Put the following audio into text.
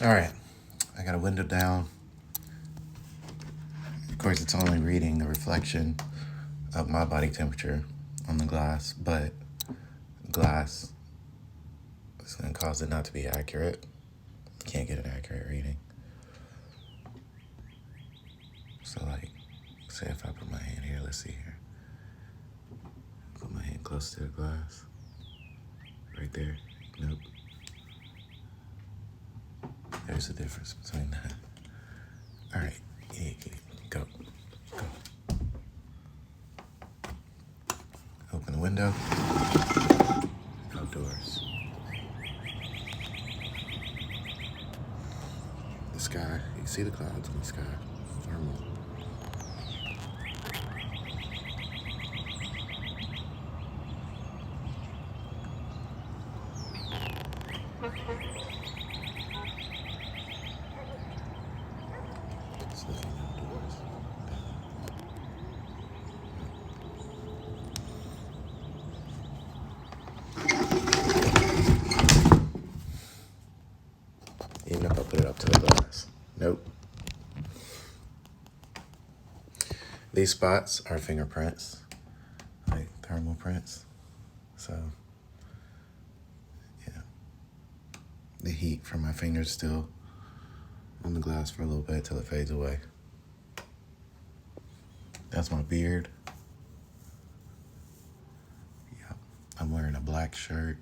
All right, I got a window down. Of course, it's only reading the reflection of my body temperature on the glass, but glass is going to cause it not to be accurate. Can't get an accurate reading. So, like, say if I put my hand here, let's see here. Put my hand close to the glass. Right there. Nope. There's a difference between that. All right. Yeah, go. Go. Open the window. Outdoors. The sky. You see the clouds in the sky. Thermal. It's looking outdoors. Even if I put it up to the glass. Nope. These spots are fingerprints, like thermal prints. So, yeah. The heat from my fingers still on the glass for a little bit till it fades away. That's my beard. Yeah. I'm wearing a black shirt.